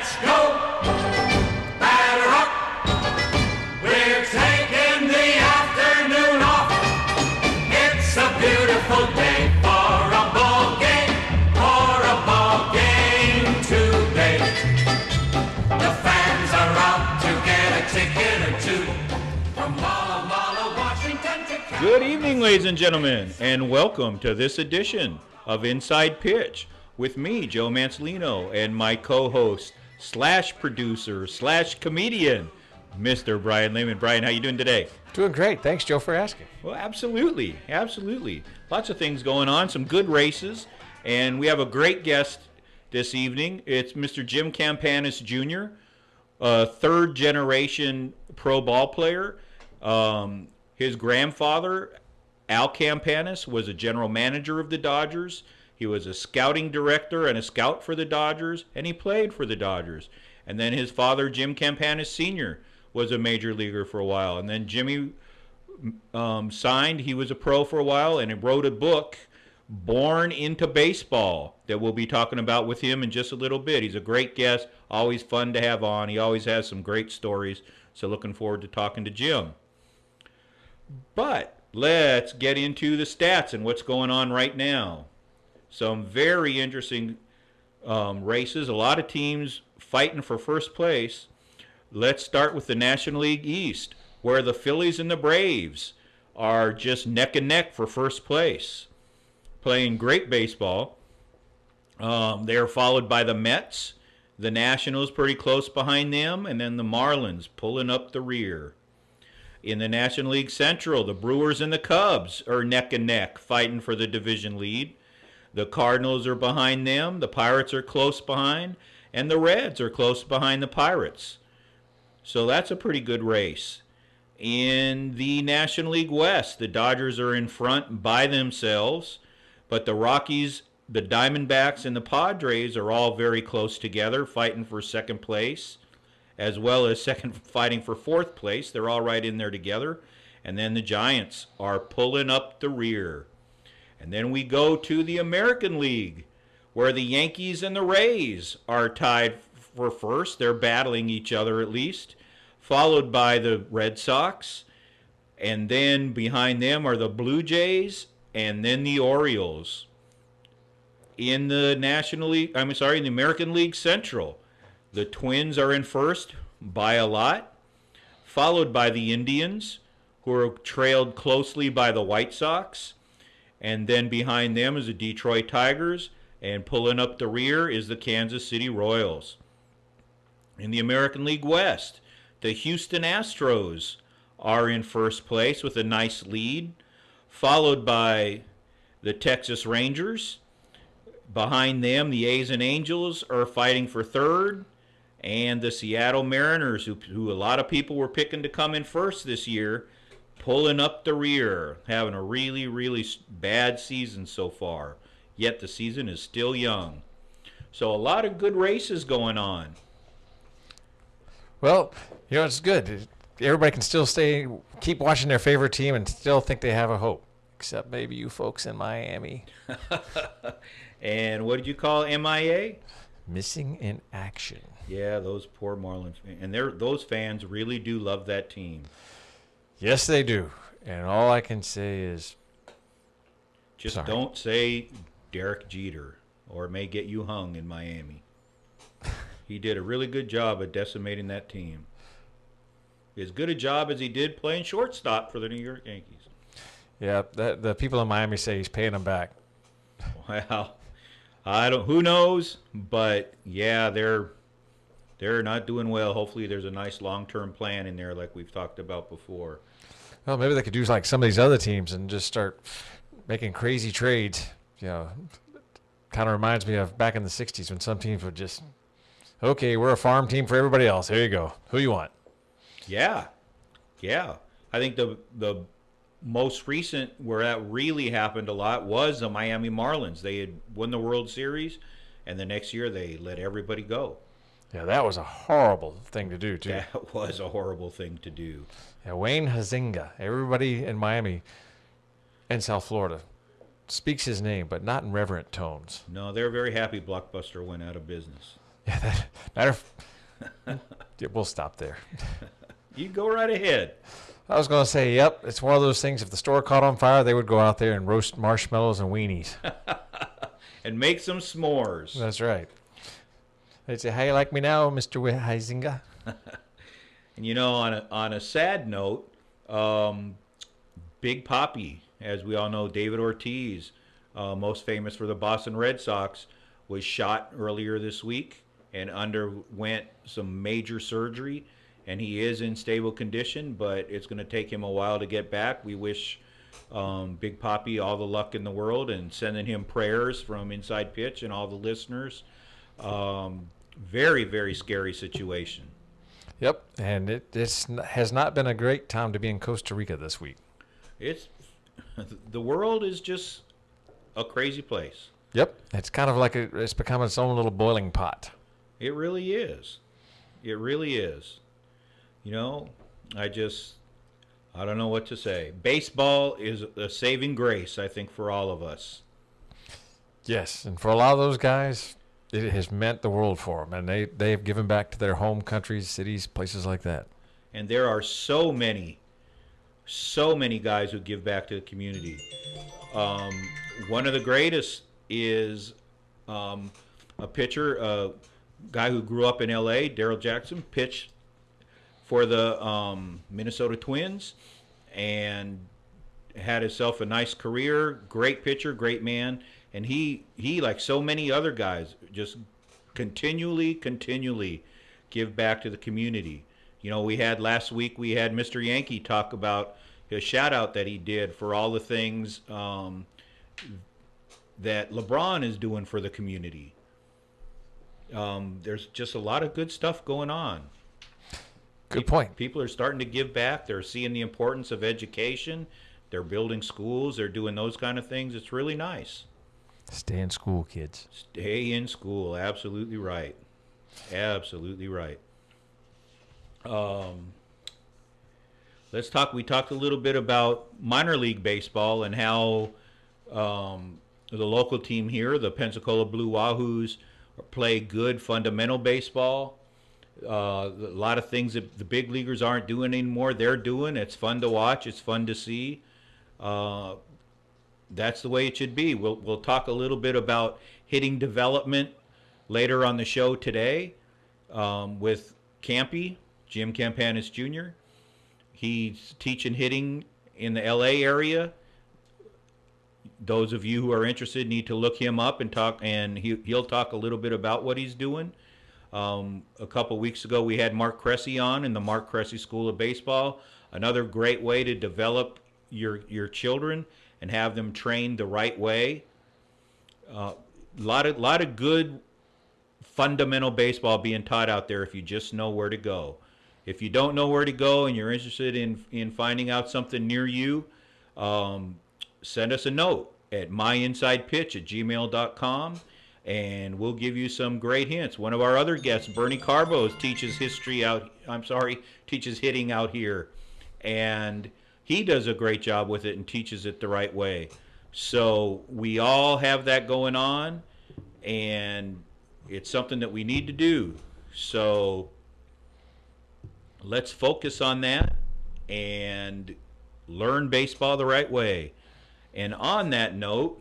Let's go. Batter up. We're taking the afternoon off. It's a beautiful day for a ball game. For a ball game today. The fans are out to get a ticket or two. From Walla Walla, Washington to California. Good evening, ladies and gentlemen, and welcome to this edition of Inside Pitch with me, Joe Mancelino, and my co-host slash producer slash comedian, Mr. Brian Lehman. Brian, how you doing today? Doing great. Thanks, Joe, for asking. Well, absolutely. Lots of things going on, some good races, and we have a great guest this evening. It's Mr. Jim Campanis Jr., a third-generation pro ball player. His grandfather, Al Campanis, was a general manager of the Dodgers. He was a scouting director and a scout for the Dodgers, and he played for the Dodgers. And then his father, Jim Campanis Sr., was a major leaguer for a while. And then Jimmy signed. He was a pro for a while, and he wrote a book, Born into Baseball, that we'll be talking about with him in just a little bit. He's a great guest, always fun to have on. He always has some great stories, so looking forward to talking to Jim. But let's get into the stats and what's going on right now. Some very interesting races. A lot of teams fighting for first place. Let's start with the National League East, where the Phillies and the Braves are just neck and neck for first place, playing great baseball. They are followed by the Mets, the Nationals pretty close behind them, and then the Marlins pulling up the rear. In the National League Central, the Brewers and the Cubs are neck and neck, fighting for the division lead. The Cardinals are behind them, the Pirates are close behind, and the Reds are close behind the Pirates. So that's a pretty good race. In the National League West, the Dodgers are in front by themselves, but the Rockies, the Diamondbacks, and the Padres are all very close together, fighting for second place, as well as fighting for fourth place. They're all right in there together. And then the Giants are pulling up the rear. And then we go to the American League, where the Yankees and the Rays are tied for first. They're battling each other at least, followed by the Red Sox. And then behind them are the Blue Jays and then the Orioles. In the in the American League Central, the Twins are in first by a lot, followed by the Indians, who are trailed closely by the White Sox. And then behind them is the Detroit Tigers, and pulling up the rear is the Kansas City Royals. In the American League West, the Houston Astros are in first place with a nice lead, followed by the Texas Rangers. Behind them, the A's and Angels are fighting for third, and the Seattle Mariners, who a lot of people were picking to come in first this year, pulling up the rear, having a really, really bad season so far. Yet the season is still young. So a lot of good races going on. Well, it's good. Everybody can still keep watching their favorite team and still think they have a hope, except maybe you folks in Miami. And what did you call MIA? Missing in action. Yeah, those poor Marlins. And those fans really do love that team. Yes, they do. And all I can say is, just don't say Derek Jeter, or it may get you hung in Miami. He did a really good job of decimating that team. As good a job as he did playing shortstop for the New York Yankees. Yeah, the people in Miami say he's paying them back. Well, who knows? But yeah, they're not doing well. Hopefully there's a nice long-term plan in there like we've talked about before. Well, maybe they could do like some of these other teams and just start making crazy trades. Kind of reminds me of back in the 60s when some teams would just, okay, we're a farm team for everybody else. Here you go. Who you want? Yeah. I think the most recent where that really happened a lot was the Miami Marlins. They had won the World Series, and the next year they let everybody go. Yeah, that was a horrible thing to do, too. That was a horrible thing to do. Yeah, Wayne Huizenga. Everybody in Miami and South Florida speaks his name, but not in reverent tones. No, they're very happy Blockbuster went out of business. Yeah, matter of, yeah, we'll stop there. You go right ahead. I was going to say, yep, it's one of those things. If the store caught on fire, they would go out there and roast marshmallows and weenies. And make some s'mores. That's right. They'd say, "How you like me now, Mr. Heisinger?" And on a sad note, Big Papi, as we all know, David Ortiz, most famous for the Boston Red Sox, was shot earlier this week and underwent some major surgery. And he is in stable condition, but it's going to take him a while to get back. We wish Big Papi all the luck in the world and sending him prayers from Inside Pitch and all the listeners. Very, very scary situation. Yep, and it has not been a great time to be in Costa Rica this week. The world is just a crazy place. Yep, it's kind of like it's become its own little boiling pot. It really is. It really is. I don't know what to say. Baseball is a saving grace, I think, for all of us. Yes, and for a lot of those guys, it has meant the world for them, and they have given back to their home countries, cities, places like that. And there are so many guys who give back to the community. One of the greatest is a pitcher, a guy who grew up in L.A., Darryl Jackson, pitched for the Minnesota Twins and had himself a nice career. Great pitcher, great man. And he like so many other guys, just continually give back to the community. Last week we had Mr. Yankee talk about his shout out that he did for all the things that LeBron is doing for the community. There's just a lot of good stuff going on. Good point. People are starting to give back. They're seeing the importance of education. They're building schools. They're doing those kind of things. It's really nice. Stay in school, kids. Stay in school. Absolutely right. Absolutely right. Let's talk. We talked a little bit about minor league baseball and how the local team here, the Pensacola Blue Wahoos, play good fundamental baseball. A lot of things that the big leaguers aren't doing anymore, they're doing. It's fun to watch. It's fun to see. That's the way it should be. We'll talk a little bit about hitting development later on the show today with Campy, Jim Campanis Jr. He's teaching hitting in the LA area. Those of you who are interested need to look him up and talk, and he'll talk a little bit about what he's doing. A couple weeks ago, we had Mark Cressy on in the Mark Cressy School of Baseball. Another great way to develop your children and have them trained the right way. Lot of good fundamental baseball being taught out there if you just know where to go. If you don't know where to go and you're interested in finding out something near you, send us a note at myinsidepitch@gmail.com. And we'll give you some great hints. One of our other guests, Bernie Carbos, teaches hitting out here. And he does a great job with it and teaches it the right way. So we all have that going on, and it's something that we need to do. So let's focus on that and learn baseball the right way. And on that note,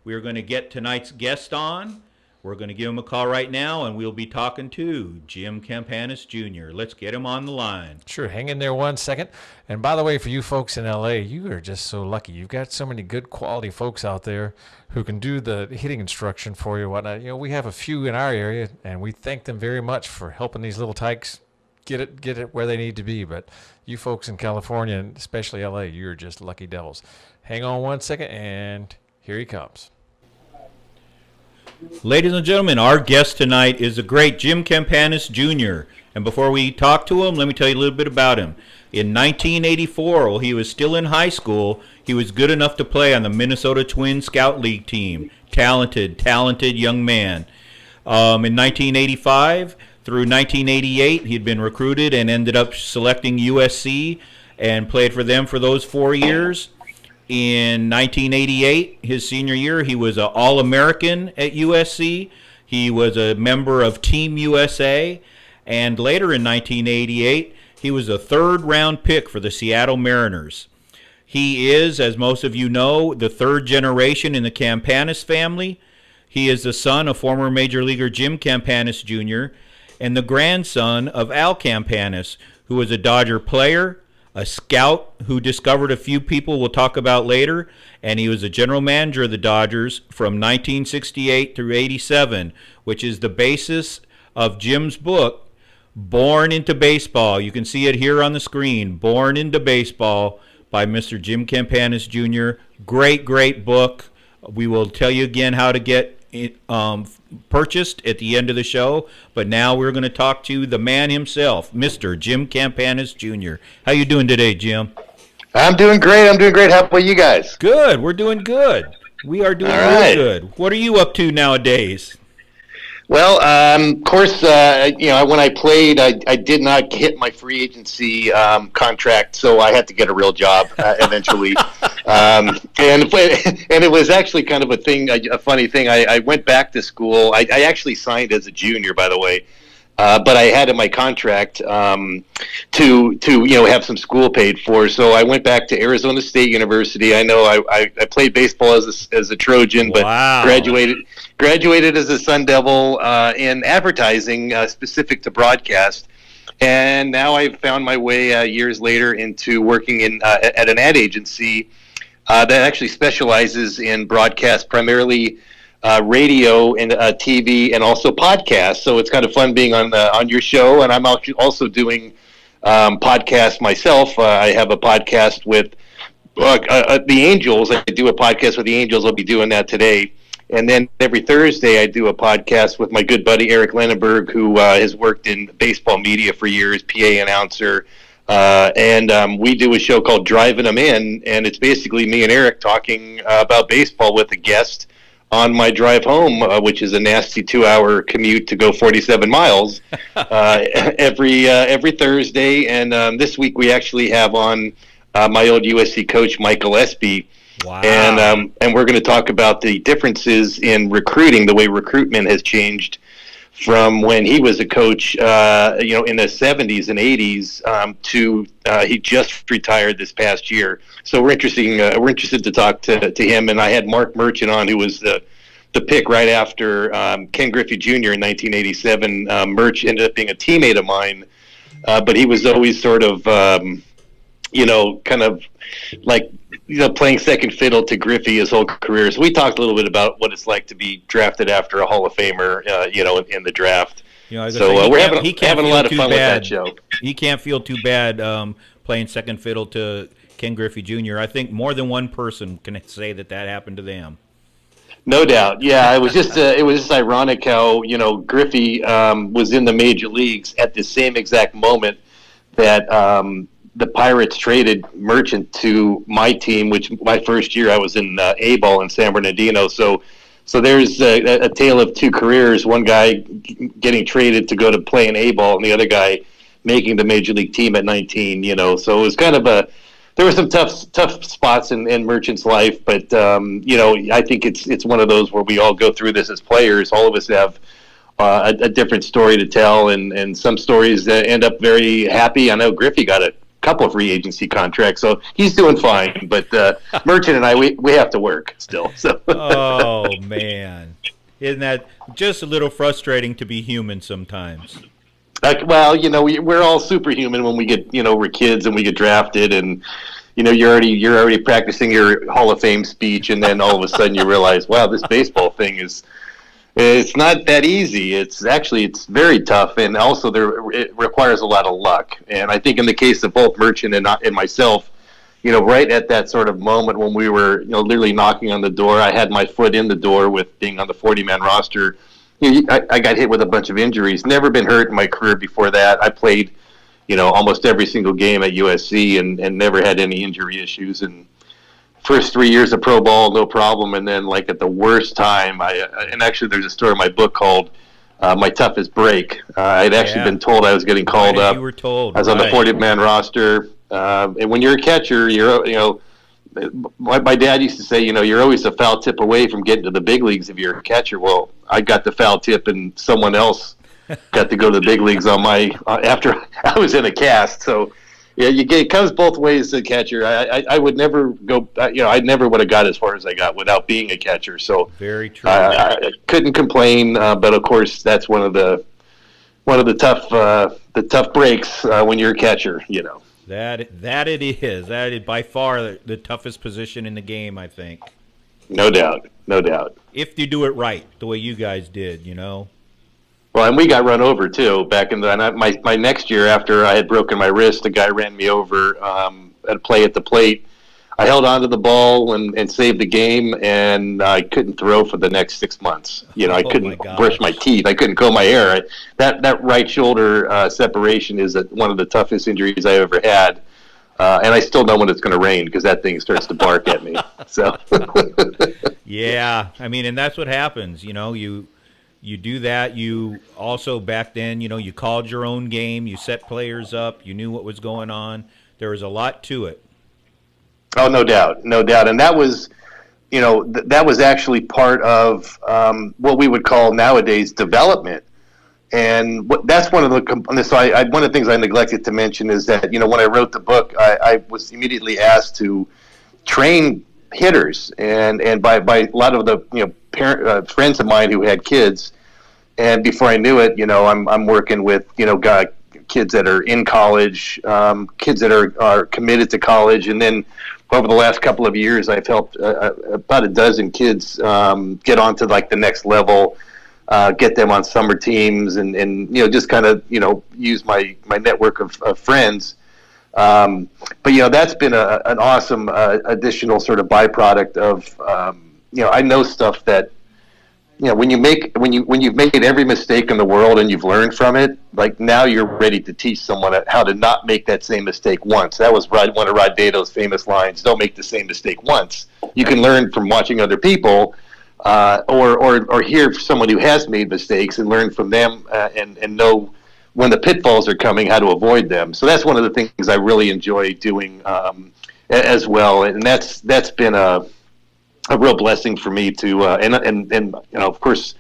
we're going to get tonight's guest on. We're going to give him a call right now, and we'll be talking to Jim Campanis Jr. Let's get him on the line. Sure, hang in there 1 second. And by the way, for you folks in LA, you are just so lucky. You've got so many good quality folks out there who can do the hitting instruction for you and whatnot. We have a few in our area, and we thank them very much for helping these little tykes get it where they need to be. But you folks in California, and especially LA, you're just lucky devils. Hang on 1 second, and here he comes. Ladies and gentlemen, our guest tonight is the great Jim Campanis Jr. And before we talk to him, let me tell you a little bit about him. In 1984, while he was still in high school, he was good enough to play on the Minnesota Twins Scout League team. Talented young man. In 1985 through 1988, he'd been recruited and ended up selecting USC and played for them for those 4 years. In 1988, his senior year, he was an All-American at USC. He was a member of Team USA, and later in 1988, he was a third-round pick for the Seattle Mariners. He is, as most of you know, the third generation in the Campanis family. He is the son of former Major Leaguer Jim Campanis Jr. and the grandson of Al Campanis, who was a Dodger player, a scout who discovered a few people we'll talk about later, and he was the general manager of the Dodgers from 1968 through 87, which is the basis of Jim's book, Born into Baseball. You can see it here on the screen, Born into Baseball by Mr. Jim Campanis Jr. Great, great book. We will tell you again how to get it purchased at the end of the show, but now we're going to talk to the man himself, Mr. Jim Campanis Jr. How you doing today, Jim? I'm doing great. How about you guys? Good. We're doing good. We are doing really good. What are you up to nowadays? Well, of course, when I played, I did not hit my free agency contract, so I had to get a real job eventually. And it was actually kind of a funny thing. I went back to school. I actually signed as a junior, by the way. But I had in my contract to have some school paid for. So I went back to Arizona State University. I know I played baseball as a Trojan, but graduated as a Sun Devil in advertising, specific to broadcast. And now I've found my way years later into working at an ad agency that actually specializes in broadcast, primarily radio and TV, and also podcasts. So it's kind of fun being on your show, and I'm also doing podcasts myself. I have a podcast with the Angels. I do a podcast with the Angels. I'll be doing that today. And then every Thursday, I do a podcast with my good buddy Eric Lenneberg, who has worked in baseball media for years, PA announcer. And we do a show called Driving Them In, and it's basically me and Eric talking about baseball with a guest on my drive home, which is a nasty 2-hour commute to go 47 miles every Thursday. And this week we actually have on my old USC coach, Michael Espy. Wow. And we're going to talk about the differences in recruiting, the way recruitment has changed from when he was a coach, in the 70s and 80s to he just retired this past year. So we're interested to talk to him. And I had Mark Merchant on, who was the pick right after Ken Griffey Jr. in 1987. Merch ended up being a teammate of mine, but he was always sort of, kind of like, playing second fiddle to Griffey his whole career. So we talked a little bit about what it's like to be drafted after a Hall of Famer, in the draft. We're having a lot of fun with that show. He can't feel too bad playing second fiddle to Ken Griffey Jr. I think more than one person can say that happened to them. No doubt. Yeah, it was just ironic how Griffey was in the major leagues at the same exact moment that the Pirates traded Merchant to my team, which my first year I was in A-ball in San Bernardino. So there's a tale of two careers. One guy getting traded to go to play in A-ball, and the other guy making the major league team at 19. So it was kind of there were some tough spots in Merchant's life, but I think it's one of those where we all go through this as players. All of us have a different story to tell, and some stories end up very happy. I know Griffey got a couple of free agency contracts, so he's doing fine. But Merchant and I, we have to work still. So. Oh man, isn't that just a little frustrating to be human sometimes? We're all superhuman when we get, we're kids and we get drafted, and you're already practicing your Hall of Fame speech, and then all of a sudden you realize, wow, this baseball thing it's not that easy. It's very tough, and also it requires a lot of luck. And I think in the case of both Merchant and myself, right at that sort of moment when we were, literally knocking on the door, I had my foot in the door with being on the 40-man roster. I got hit with a bunch of injuries. Never been hurt in my career before that. I played, almost every single game at USC and never had any injury issues. And first 3 years of pro ball, no problem. And then, like, at the worst time, and actually there's a story in my book called My Toughest Break. I'd actually been told I was getting called up. You were told. I was on the 40-man roster. And when you're a catcher, my dad used to say, you're always a foul tip away from getting to the big leagues if you're a catcher. Well, I got the foul tip, and someone else got to go to the big leagues on after I was in a cast. So, yeah, it comes both ways as a catcher. I would never go. I never would have got as far as I got without being a catcher. So very true. I couldn't complain. But of course, that's one of the tough breaks when you're a catcher. That it is. That is by far the toughest position in the game, I think. No doubt. If you do it right, the way you guys did, Well, and we got run over too back in my next year after I had broken my wrist. A guy ran me over at a play at the plate. I held on to the ball and saved the game, and I couldn't throw for the next 6 months. I couldn't brush my teeth. I couldn't comb my hair. That right shoulder separation is one of the toughest injuries I ever had. And I still know when it's going to rain because that thing starts to bark at me. So, yeah, I mean, and that's what happens. You do that. You also back then, you called your own game. You set players up. You knew what was going on. There was a lot to it. Oh, no doubt. And that was, that was actually part of what we would call nowadays development. And that's one of the one of the things I neglected to mention is that, when I wrote the book, I was immediately asked to train hitters and by a lot of the, friends of mine who had kids. And before I knew it, I'm working with, kids that are in college, kids that are committed to college. And then over the last couple of years, I've helped about a dozen kids get onto like the next level, get them on summer teams, and just kind of use my network of friends. But that's been an awesome additional sort of byproduct of I know stuff that when you've made every mistake in the world and you've learned from it, like now you're ready to teach someone how to not make that same mistake once. That was one of Rod Dato's famous lines: "Don't make the same mistake once." You can learn from watching other people, or hear someone who has made mistakes and learn from them, and know when the pitfalls are coming, how to avoid them. So that's one of the things I really enjoy doing as well, and that's been a real blessing for me to, and of course,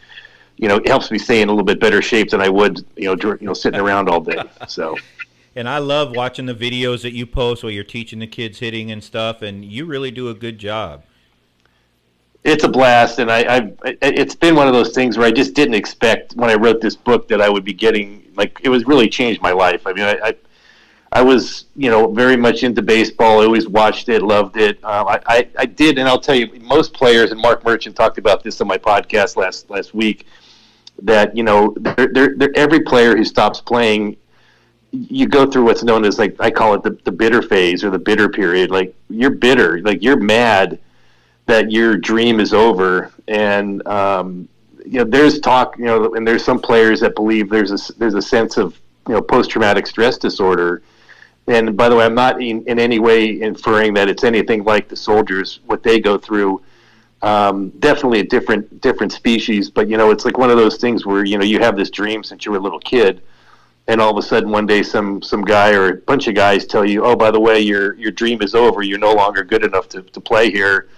it helps me stay in a little bit better shape than I would, sitting around all day. So. And I love watching the videos that you post where you're teaching the kids hitting and stuff, and you really do a good job. It's a blast, and it's been one of those things where I just didn't expect when I wrote this book that I would be getting, it was really changed my life. I mean, I was, very much into baseball. I always watched it, loved it. I did, and I'll tell you, most players, and Mark Merchant talked about this on my podcast last week, that every player who stops playing, you go through what's known as, I call it the bitter phase or the bitter period. Like, you're bitter, you're mad that your dream is over, and there's talk, and there's some players that believe there's a sense of post-traumatic stress disorder. And by the way, I'm not in any way inferring that it's anything like the soldiers, what they go through. Definitely a different species, but it's like one of those things where you have this dream since you were a little kid, and all of a sudden one day some guy or a bunch of guys tell you, oh, by the way, your dream is over. You're no longer good enough to play here.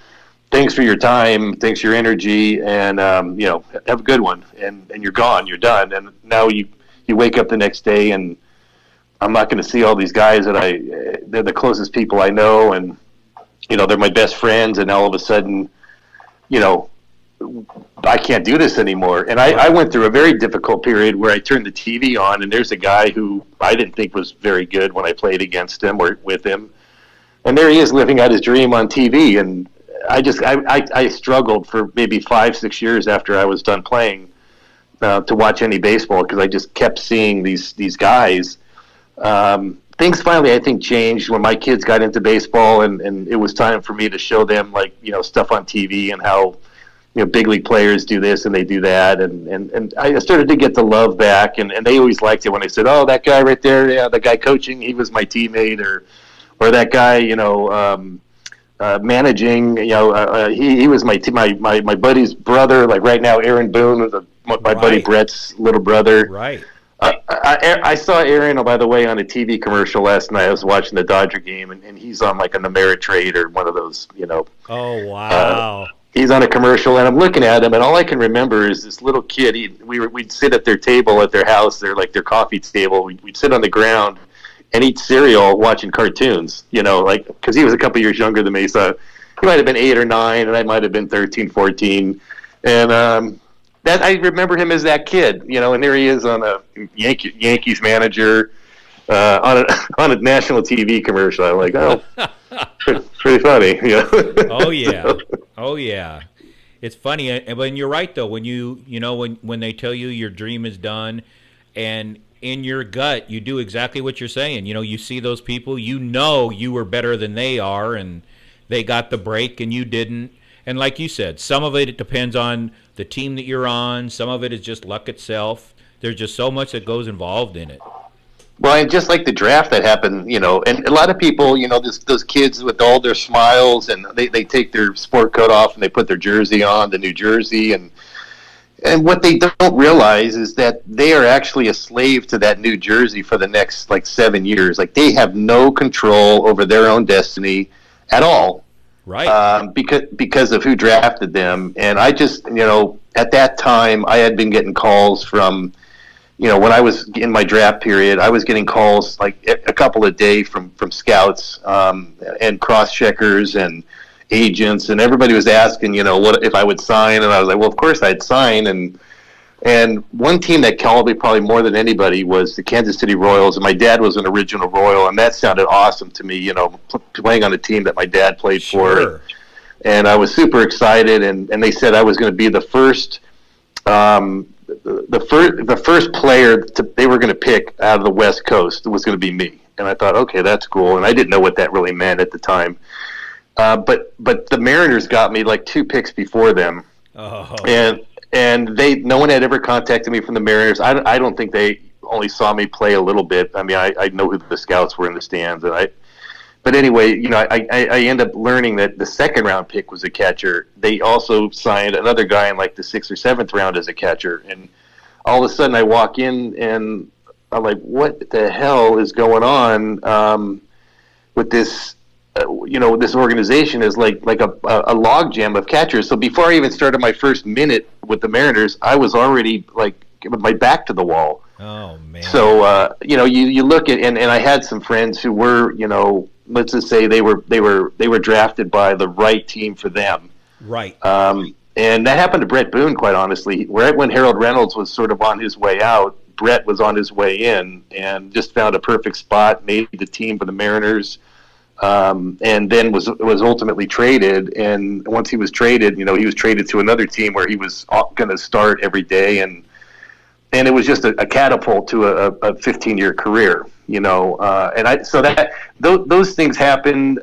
Thanks for your time. Thanks for your energy, and have a good one. And you're gone. You're done. And now you wake up the next day, and I'm not going to see all these guys that they're the closest people I know, and they're my best friends, and all of a sudden, I can't do this anymore. And I went through a very difficult period where I turned the TV on, and there's a guy who I didn't think was very good when I played against him or with him, and there he is living out his dream on TV. And I struggled for maybe 5-6 years after I was done playing to watch any baseball, because I just kept seeing these guys. Things finally, I think, changed when my kids got into baseball, and it was time for me to show them stuff on TV and how big league players do this and they do that, and I started to get the love back, and they always liked it when I said, oh, that guy right there, yeah, the guy coaching, he was my teammate, or that guy managing, he was my buddy's brother. Like right now, Aaron Boone was my buddy Brett's little brother. Right. I saw Aaron, by the way, on a TV commercial last night. I was watching the Dodger game, and he's on like an Ameritrade or one of those, Oh, wow. he's on a commercial, and I'm looking at him, and all I can remember is this little kid. We'd sit at their table at their house, their coffee table. We'd sit on the ground and eat cereal, watching cartoons. Because he was a couple years younger than me, so he might have been 8 or 9, and I might have been 13, 14, and that I remember him as that kid. And there he is on a Yankees manager on a national TV commercial. I'm like, oh. Pretty funny, Oh yeah, oh yeah. It's funny, and you're right though. When when they tell you your dream is done, and in your gut you do exactly what you're saying. You see those people, you were better than they are, and they got the break and you didn't. And like you said, some of it depends on the team that you're on. Some of it is just luck itself. There's just so much that goes involved in it. Well, and just like the draft that happened, and a lot of people, those kids with all their smiles, and they take their sport coat off and they put their jersey on, the New Jersey, and what they don't realize is that they are actually a slave to that New Jersey for the next 7 years. Like, they have no control over their own destiny at all, right? Because of who drafted them. And I just, at that time, I had been getting calls from. When I was in my draft period, I was getting calls like a couple a day from scouts and cross-checkers and agents, and everybody was asking, what if I would sign, and I was like, well, of course I'd sign. And one team that called me probably more than anybody was the Kansas City Royals, and my dad was an original Royal, and that sounded awesome to me, playing on a team that my dad played for. And I was super excited, and they said I was going to be the first the first player they were going to pick out of the West Coast was going to be me. And I thought, okay, that's cool. And I didn't know what that really meant at the time. But the Mariners got me like 2 picks before them. Oh. And no one had ever contacted me from the Mariners. I don't think they only saw me play a little bit. I mean, I know who the scouts were in the stands, but anyway, I end up learning that the second round pick was a catcher. They also signed another guy in like the 6th or 7th round as a catcher. And all of a sudden I walk in and I'm like, what the hell is going on with this? This organization is like a log jam of catchers. So before I even started my first minute with the Mariners, I was already like with my back to the wall. Oh man! So you look at and I had some friends who were let's just say they were drafted by the right team for them. Right. And that happened to Brett Boone, quite honestly. Right when Harold Reynolds was sort of on his way out, Brett was on his way in and just found a perfect spot, made the team for the Mariners, and then was ultimately traded. And once he was traded, he was traded to another team where he was going to start every day, and it was just a catapult to a 15-year career, those things happened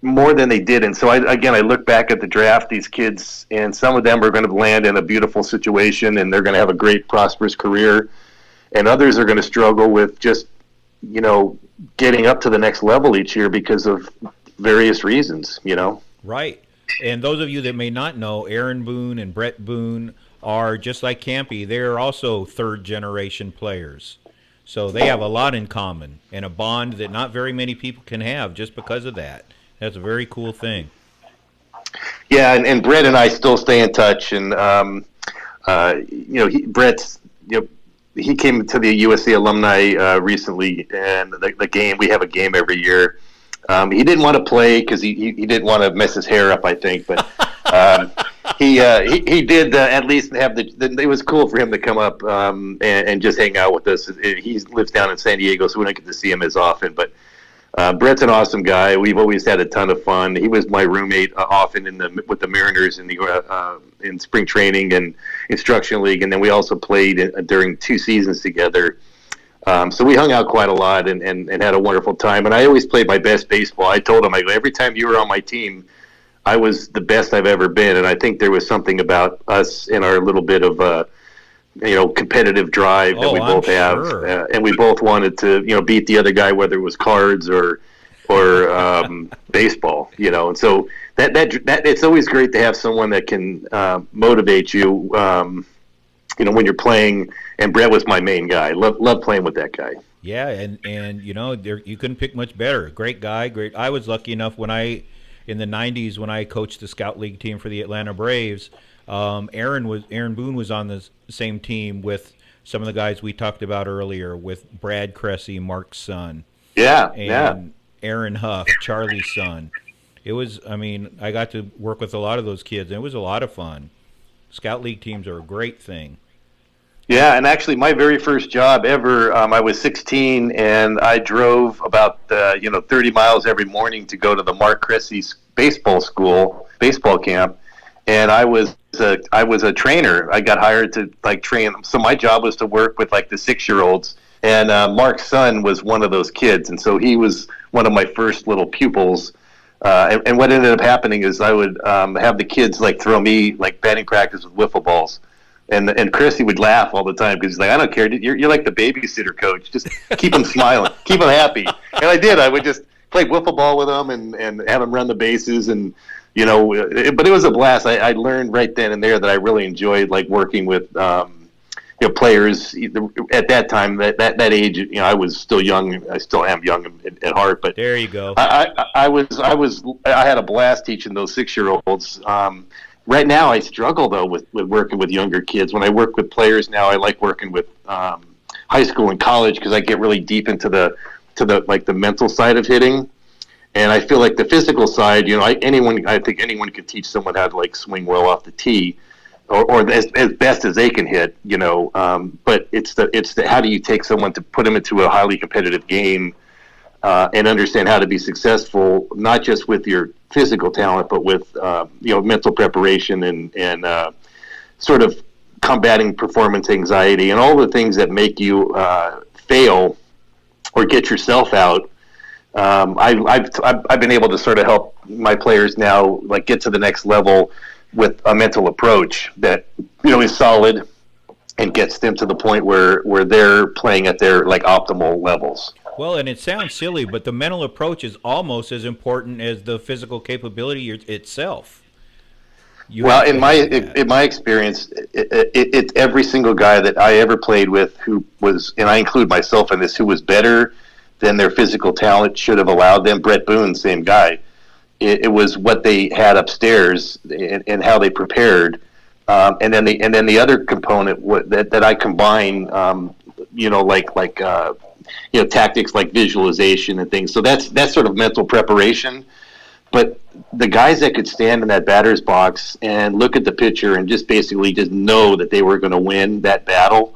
more than they did. And so I look back at the draft, these kids, and some of them are going to land in a beautiful situation and they're going to have a great, prosperous career. And others are going to struggle with just, getting up to the next level each year because of various reasons, Right. And those of you that may not know, Aaron Boone and Brett Boone are just like Campy. They're also third-generation players. So they have a lot in common and a bond that not very many people can have just because of that. That's a very cool thing. Yeah, and Brett and I still stay in touch. And, Brett's, he came to the USA alumni recently, and the game, we have a game every year. He didn't want to play because he didn't want to mess his hair up, I think. But he did at least have it was cool for him to come up and just hang out with us. He lives down in San Diego, so we don't get to see him as often. But Brett's an awesome guy. We've always had a ton of fun. He was my roommate often with the Mariners in spring training and instruction league, and then we also played during 2 seasons together. So we hung out quite a lot and had a wonderful time. And I always played my best baseball. I told him, every time you were on my team, I was the best I've ever been. And I think there was something about us in our little bit of competitive drive that we both have, and we both wanted to beat the other guy, whether it was cards or baseball, and so that it's always great to have someone that can motivate you when you're playing. And Brett was my main guy. Love playing with that guy. Yeah, and you couldn't pick much better. Great guy, great. I was lucky enough in the '90s when I coached the Scout League team for the Atlanta Braves. Aaron Boone was on the same team with some of the guys we talked about earlier, with Brad Cressy, Mark's son. Yeah, and Aaron Huff, Charlie's son. It was, I got to work with a lot of those kids, and it was a lot of fun. Scout League teams are a great thing. Yeah, and actually, my very first job ever, I was 16, and I drove about 30 miles every morning to go to the Mark Cressy's baseball camp, and I was a trainer. I got hired to train them. So my job was to work with the 6-year-olds, and Mark's son was one of those kids, and so he was one of my first little pupils. And what ended up happening is I would have the kids throw me batting practice with wiffle balls. And Chrissy would laugh all the time because he's like, I don't care. You're like the babysitter coach. Just keep them smiling. Keep them happy. And I did. I would just play wiffle ball with them and have them run the bases. And, but it was a blast. I learned right then and there that I really enjoyed working with, players at that time, that age. I was still young. I still am young at heart. But there you go. I had a blast teaching those 6-year-olds. Right now, I struggle though with working with younger kids. When I work with players now, I like working with high school and college because I get really deep into the mental side of hitting, and I feel like the physical side. I think anyone could teach someone how to swing well off the tee, or as best as they can hit. But it's the how do you take someone to put them into a highly competitive game and understand how to be successful, not just with your physical talent, but with mental preparation and sort of combating performance anxiety and all the things that make you fail or get yourself out. I've been able to sort of help my players now get to the next level with a mental approach that is solid and gets them to the point where they're playing at their optimal levels. Well, and it sounds silly, but the mental approach is almost as important as the physical capability itself. In my experience, it's every single guy that I ever played with who was, and I include myself in this, who was better than their physical talent should have allowed them. Brett Boone, same guy. It was what they had upstairs and how they prepared, and then the other component that I combine, tactics like visualization and things. So that's sort of mental preparation. But the guys that could stand in that batter's box and look at the pitcher and just basically just know that they were going to win that battle.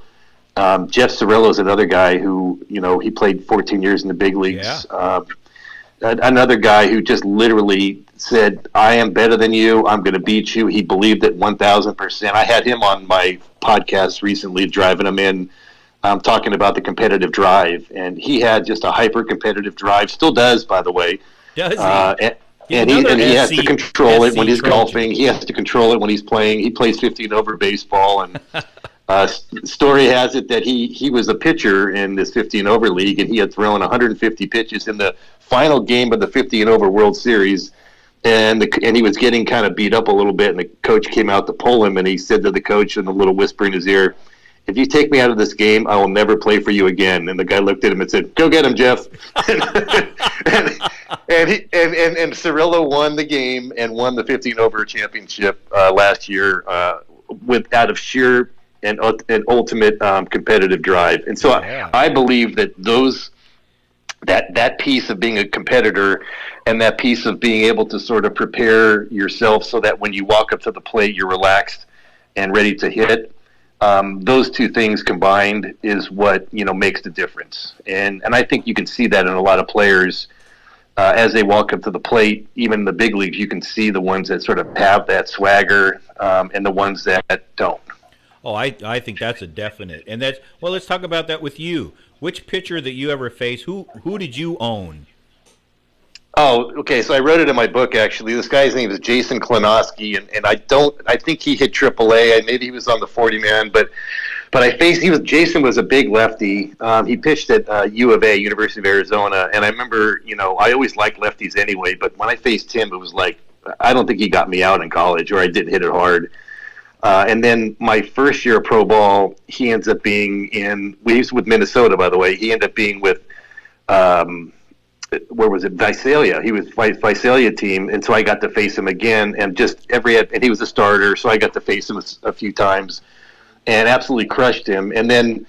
Jeff Cirillo is another guy who, he played 14 years in the big leagues. Yeah. Another guy who just literally said, I am better than you. I'm going to beat you. He believed it 1,000%. I had him on my podcast recently, driving him in, talking about the competitive drive. And he had just a hyper-competitive drive. Still does, by the way. Does he? And he has to control it when he's golfing. He has to control it when he's playing. He plays 15 over baseball. And story has it that he was a pitcher in this 15 over league, and he had thrown 150 pitches in the final game of the 15 over World Series. And he was getting kind of beat up a little bit, and the coach came out to pull him, and he said to the coach in a little whisper in his ear, if you take me out of this game, I will never play for you again. And the guy looked at him and said, go get him, Jeff. and Cirillo won the game and won the 15 over championship last year out of sheer and ultimate competitive drive. And so I believe that that piece of being a competitor and that piece of being able to sort of prepare yourself so that when you walk up to the plate, you're relaxed and ready to hit. Those two things combined is what makes the difference, and I think you can see that in a lot of players as they walk up to the plate. Even in the big leagues, you can see the ones that sort of have that swagger and the ones that don't. Oh, I think that's a definite, and let's talk about that with you. Which pitcher that you ever faced? Who did you own? Oh, okay. So I wrote it in my book, actually. This guy's name is Jason Klonowski, and I think he hit AAA. Maybe he was on the 40-man, but Jason was a big lefty. He pitched at U of A, University of Arizona, and I remember, I always liked lefties anyway, but when I faced him, it was like, I don't think he got me out in college, or I didn't hit it hard. And then my first year of pro ball, he ends up being we was with Minnesota, by the way. He ended up being with, where was it? Visalia. He was Visalia team. And so I got to face him again, and and he was a starter. So I got to face him a few times and absolutely crushed him. And then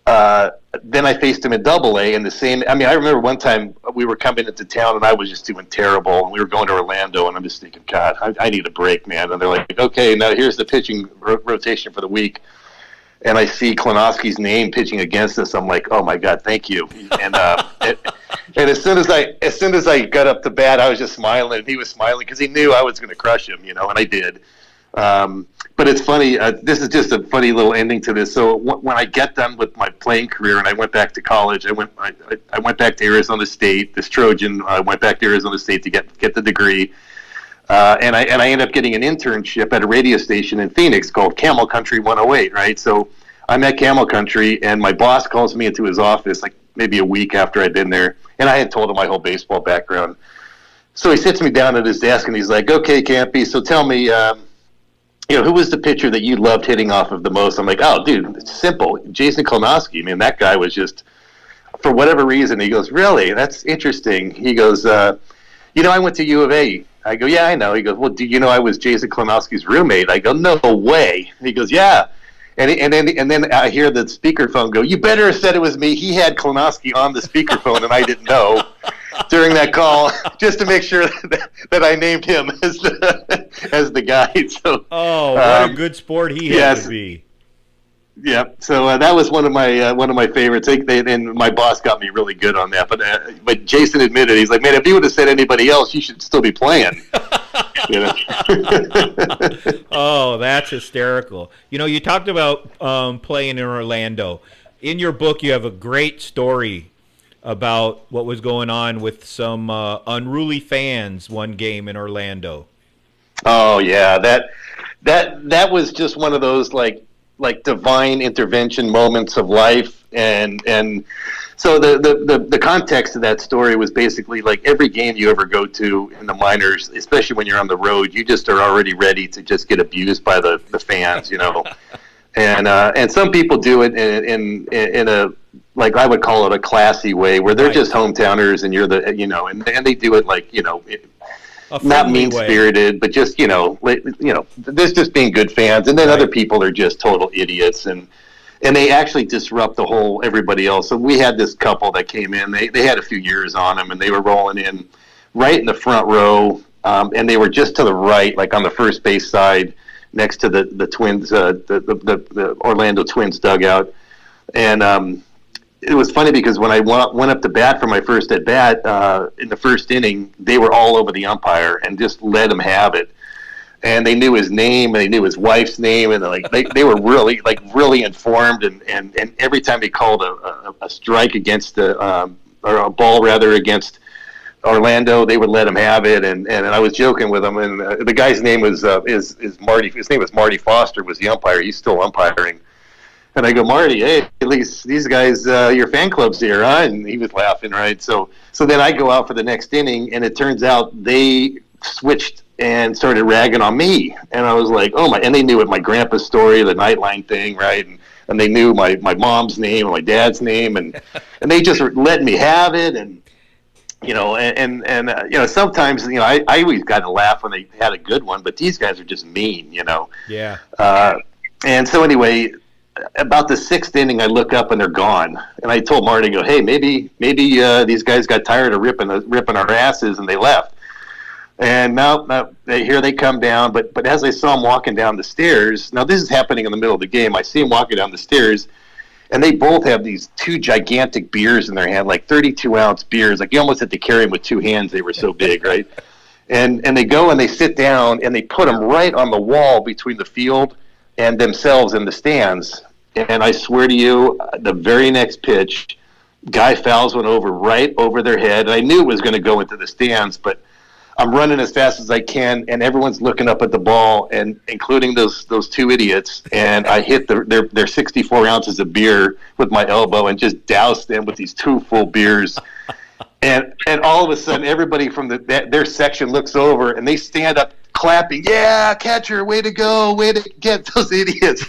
I faced him in Double-A in the same. I mean, I remember one time we were coming into town and I was just doing terrible. And we were going to Orlando, and I'm just thinking, God, I need a break, man. And they're like, okay, now here's the pitching rotation for the week. And I see Klonowski's name pitching against us. I'm like, oh my God, thank you. And and as soon as I got up to bat, I was just smiling, and he was smiling because he knew I was going to crush him, and I did. But it's funny. This is just a funny little ending to this. So when I get done with my playing career and I went back to college, I went back to Arizona State. This Trojan, I went back to Arizona State to get the degree, and I ended up getting an internship at a radio station in Phoenix called Camel Country 108. Right. So I'm at Camel Country, and my boss calls me into his office like maybe a week after I'd been there, and I had told him my whole baseball background. So he sits me down at his desk and he's like, "Okay, Campy, so tell me." Who was the pitcher that you loved hitting off of the most? I'm like, oh, dude, it's simple. Jason Klonowski. I mean, that guy was just, for whatever reason, he goes, really? That's interesting. He goes, I went to U of A. I go, yeah, I know. He goes, well, do you know I was Jason Klonowski's roommate? I go, no way. He goes, yeah. And then I hear the speakerphone go, you better have said it was me. He had Klonowski on the speakerphone, and I didn't know during that call, just to make sure that I named him as the guy. So, what a good sport he had to be. Yeah, so that was one of my favorites. And my boss got me really good on that. But Jason admitted, he's like, man, if you would have said anybody else, you should still be playing. Oh, that's hysterical. You talked about playing in Orlando. In your book, you have a great story about what was going on with some unruly fans one game in Orlando. Oh yeah, that was just one of those like divine intervention moments of life, and so the context of that story was basically like every game you ever go to in the minors, especially when you're on the road, you just are already ready to just get abused by the fans, and some people do it in a, like I would call it, a classy way where they're just hometowners and you're and they do it like, not mean-spirited, but just, there's just being good fans. And then other people are just total idiots, and they actually disrupt everybody else. So we had this couple that came in, they had a few years on them, and they were rolling in right in the front row. And they were just to the right, like on the first base side, next to the Twins, the Orlando Twins dugout. And, it was funny because when I went up to bat for my first at bat in the first inning, they were all over the umpire and just let him have it. And they knew his name, and they knew his wife's name, and they were really informed. And every time they called a strike against or a ball rather against Orlando, they would let him have it. And I was joking with him, and the guy's name was is Marty. His name was Marty Foster. Was the umpire? He's still umpiring. And I go, Marty, hey, at least these guys, your fan club's here, huh? And he was laughing, right? So then I go out for the next inning, and it turns out they switched and started ragging on me. And I was like, oh my! And they knew it, my grandpa's story, the Nightline thing, right? And they knew my mom's name and my dad's name, and they just let me have it. And sometimes I always got to laugh when they had a good one, but these guys are just mean, Yeah. And so anyway, about the sixth inning, I look up and they're gone. And I told Marty, go, hey, maybe these guys got tired of ripping our asses and they left. And now here they come down. But as I saw them walking down the stairs, now this is happening in the middle of the game. I see them walking down the stairs, and they both have these two gigantic beers in their hand, like 32-ounce beers. Like you almost had to carry them with two hands. They were so big, right? And they go and they sit down and they put them right on the wall between the field and themselves in the stands. And I swear to you, the very next pitch, guy fouls one over right over their head. And I knew it was going to go into the stands, but I'm running as fast as I can, and everyone's looking up at the ball, and including those two idiots. And I hit their 64 ounces of beer with my elbow and just doused them with these two full beers. And all of a sudden, everybody from their section looks over, and they stand up clapping, yeah, catcher, way to go, way to get those idiots,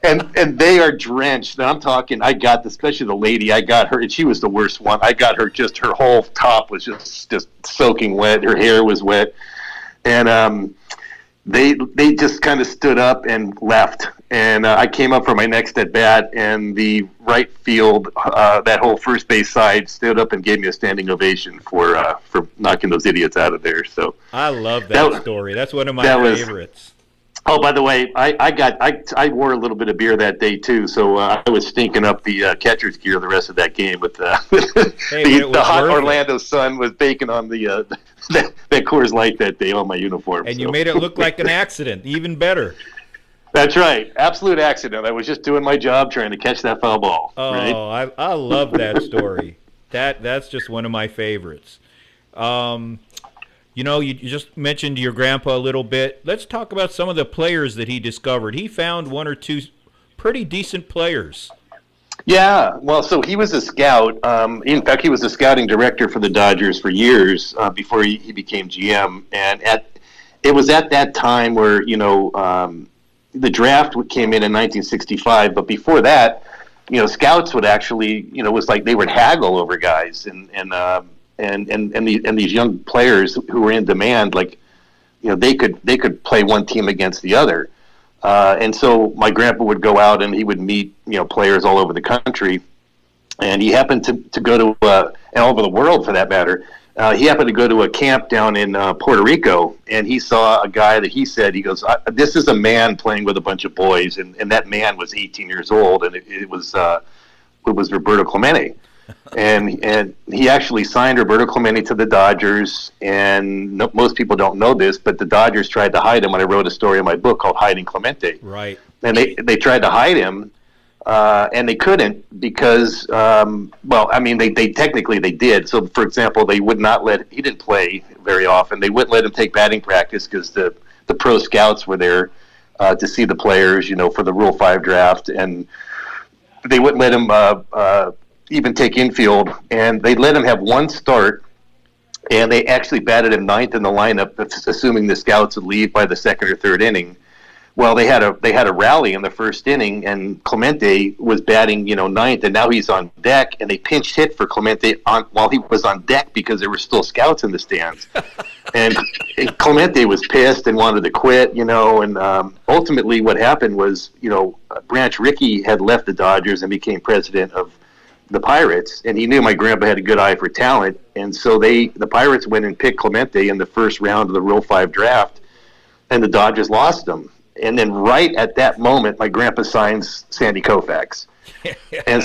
and they are drenched. And I'm talking, especially the lady, I got her, and she was the worst one. I got her, just her whole top was just soaking wet. Her hair was wet, and they just kind of stood up and left. And I came up for my next at bat, and the right field, that whole first base side, stood up and gave me a standing ovation for knocking those idiots out of there. So I love that story. That's one of my favorites. Oh, by the way, I wore a little bit of beer that day too, so I was stinking up the catcher's gear the rest of that game. With the hot Orlando sun was baking on the that Coors Light that day on my uniform. And you made it look like an accident, even better. That's right, absolute accident. I was just doing my job, trying to catch that foul ball. Oh, right? I love that story. That's just one of my favorites. You just mentioned your grandpa a little bit. Let's talk about some of the players that he discovered. He found one or two pretty decent players. Yeah, well, so he was a scout. In fact, he was a scouting director for the Dodgers for years before he became GM. And it was at that time where, the draft came in 1965. But before that, scouts would actually, it was like they would haggle over guys. And these young players who were in demand, like, they could play one team against the other. And so my grandpa would go out and he would meet, players all over the country. And he happened to go to, and all over the world for that matter, he happened to go to a camp down in Puerto Rico, and he saw a guy that he goes, this is a man playing with a bunch of boys. And that man was 18 years old, and it was Roberto Clemente. And he actually signed Roberto Clemente to the Dodgers, and most people don't know this, but the Dodgers tried to hide him when I wrote a story in my book called Hiding Clemente. Right. And they tried to hide him, and they couldn't because, they technically they did. So, for example, they would not he didn't play very often. They wouldn't let him take batting practice because the pro scouts were there to see the players, for the Rule 5 draft, and they wouldn't let him even take infield, and they let him have one start, and they actually batted him ninth in the lineup, assuming the scouts would leave by the second or third inning. Well, they had a rally in the first inning, and Clemente was batting, ninth, and now he's on deck, and they pinch hit for Clemente while he was on deck because there were still scouts in the stands. and Clemente was pissed and wanted to quit, and ultimately what happened was, Branch Rickey had left the Dodgers and became president of the Pirates, and he knew my grandpa had a good eye for talent, and so the Pirates went and picked Clemente in the first round of the Rule 5 draft, and the Dodgers lost him. And then right at that moment, my grandpa signs Sandy Koufax. And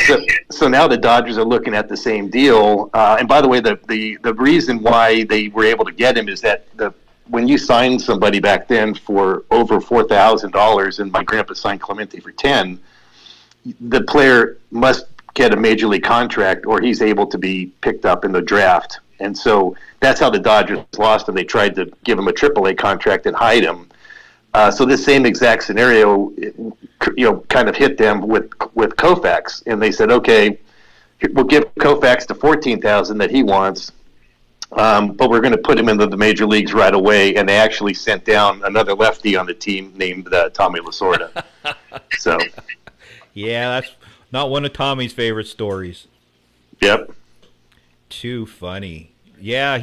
so now the Dodgers are looking at the same deal. And by the way, the reason why they were able to get him is that when you signed somebody back then for over $4,000, and my grandpa signed Clemente for $10,000, the player must get a major league contract or he's able to be picked up in the draft. And so that's how the Dodgers lost him. They tried to give him a AAA contract and hide him. So this same exact scenario, kind of hit them with Koufax, and they said, okay, we'll give Koufax the $14,000 that he wants, but we're going to put him into the major leagues right away. And they actually sent down another lefty on the team named Tommy Lasorda. So, yeah, that's not one of Tommy's favorite stories. Yep. Too funny. Yeah,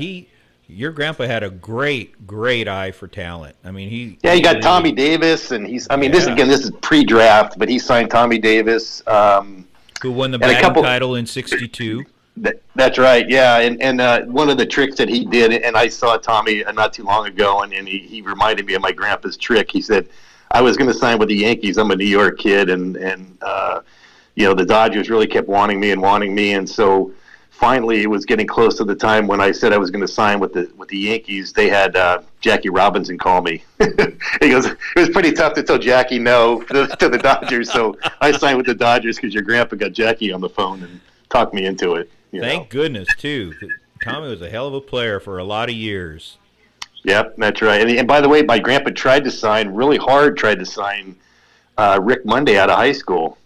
your grandpa had a great eye for talent. I mean, he got really, Tommy Davis, and this is pre-draft, but he signed Tommy Davis, who won the batting title in '62. That's right, yeah. And one of the tricks that he did, and I saw Tommy not too long ago, and he reminded me of my grandpa's trick. He said, I was going to sign with the Yankees. I'm a New York kid, and the Dodgers really kept wanting me, and so finally it was getting close to the time when I said I was going to sign with the Yankees. They had Jackie Robinson call me. He goes, it was pretty tough to tell Jackie no to the Dodgers, so I signed with the Dodgers because your grandpa got Jackie on the phone and talked me into it. Thank goodness, too. Tommy was a hell of a player for a lot of years. Yep, that's right. And by the way, my grandpa tried to sign Rick Monday out of high school.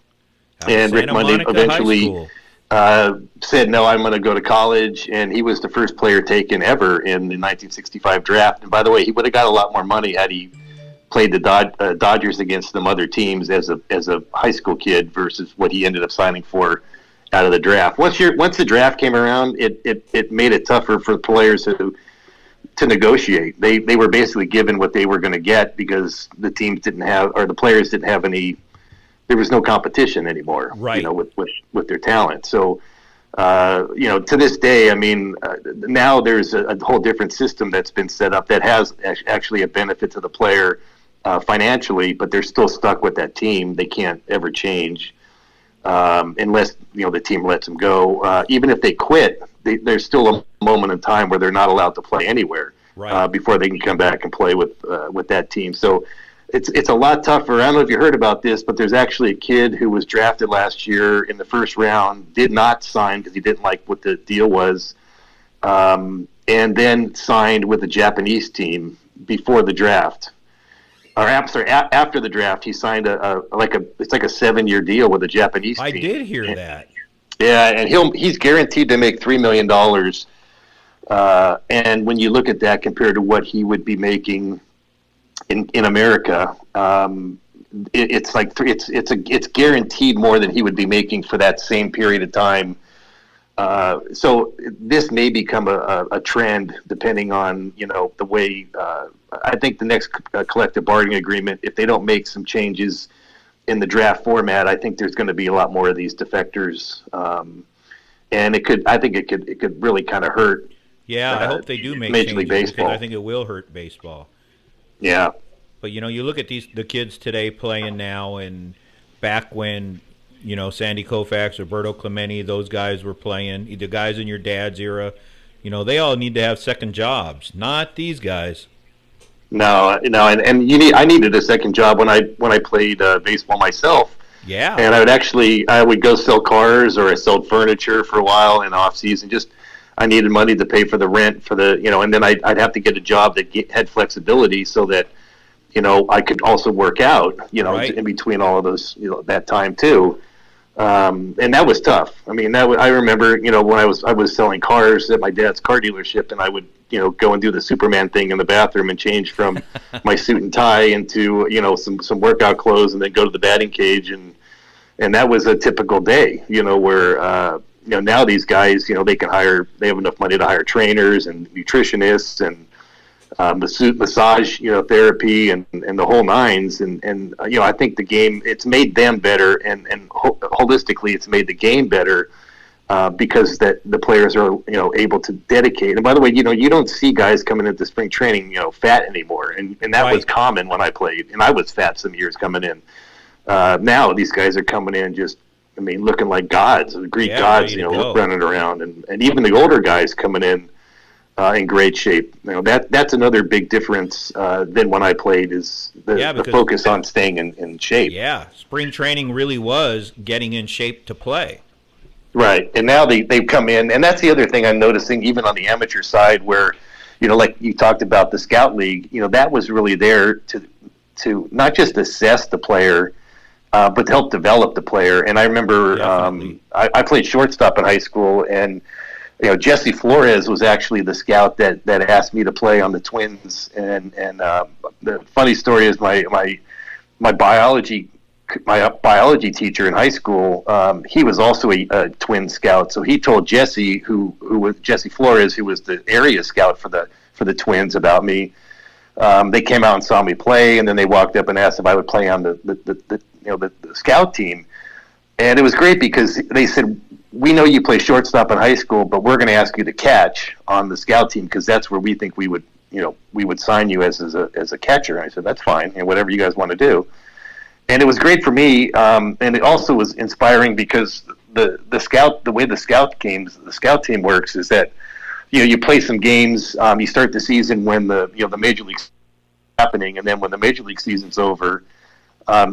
And Rick Monday eventually said, no, I'm going to go to college, and he was the first player taken ever in the 1965 draft. And by the way, he would have got a lot more money had he played the Dodgers against some other teams as a high school kid versus what he ended up signing for out of the draft. Once the draft came around, it made it tougher for players to negotiate. They were basically given what they were going to get because the teams didn't have, or the players didn't have any. There was no competition anymore, right? With their talent. So, to this day, I mean, now there's a whole different system that's been set up that has actually a benefit to the player financially, but they're still stuck with that team. They can't ever change unless the team lets them go. Even if they quit, there's still a moment in time where they're not allowed to play anywhere before they can come back and play with that team. So. It's a lot tougher. I don't know if you heard about this, but there's actually a kid who was drafted last year in the first round, did not sign because he didn't like what the deal was, and then signed with a Japanese team before the draft. Or after the draft, he signed it's like a 7-year deal with a Japanese team. I did hear that. Yeah, and he's guaranteed to make $3 million. And when you look at that compared to what he would be making in America, it's guaranteed more than he would be making for that same period of time. So this may become a trend depending on the way. I think the next collective bargaining agreement, if they don't make some changes in the draft format, I think there's going to be a lot more of these defectors, and I think it could really kind of hurt. Yeah, I hope they do make Major League changes Baseball. because I think it will hurt baseball. Yeah. But you look at the kids today playing now, and back when Sandy Koufax, Roberto Clemente, those guys were playing. The guys in your dad's era, they all need to have second jobs. Not these guys. No, and I needed a second job when I played baseball myself. Yeah. And I would go sell cars, or I sold furniture for a while in off season. Just I needed money to pay for the rent and then I'd have to get a job that had flexibility so that I could also work out, right. in between all of those, that time too. And that was tough. I mean, I remember, when I was selling cars at my dad's car dealership, and I would, go and do the Superman thing in the bathroom and change from my suit and tie into, some workout clothes, and then go to the batting cage. And that was a typical day, where, now these guys, they have enough money to hire trainers and nutritionists and massage, therapy and the whole nines. And I think the game, it's made them better, and holistically it's made the game better because that the players are, able to dedicate. And by the way, you don't see guys coming into spring training, fat anymore. And that right. was common when I played, and I was fat some years coming in. Now these guys are coming in just, looking like gods, Greek gods, running around, and even the older guys coming in great shape. That's another big difference than when I played is the focus on staying in shape. Yeah, spring training really was getting in shape to play. Right, and now they've come in, and that's the other thing I'm noticing, even on the amateur side, where like you talked about the scout league, that was really there to not just assess the player, but to help develop the player. And I remember I played shortstop in high school, and Jesse Flores was actually the scout that asked me to play on the Twins. And the funny story is my biology teacher in high school, he was also a Twin scout. So he told Jesse, who was Jesse Flores, who was the area scout for the Twins, about me. They came out and saw me play, and then they walked up and asked if I would play on the scout team. And it was great because they said, we know you play shortstop in high school, but we're going to ask you to catch on the scout team because that's where we think we would sign you as a catcher. And I said, that's fine, whatever you guys want to do. And it was great for me, and it also was inspiring because the way the scout team works is that you play some games. You start the season when the major league's happening, and then when the major league season's over,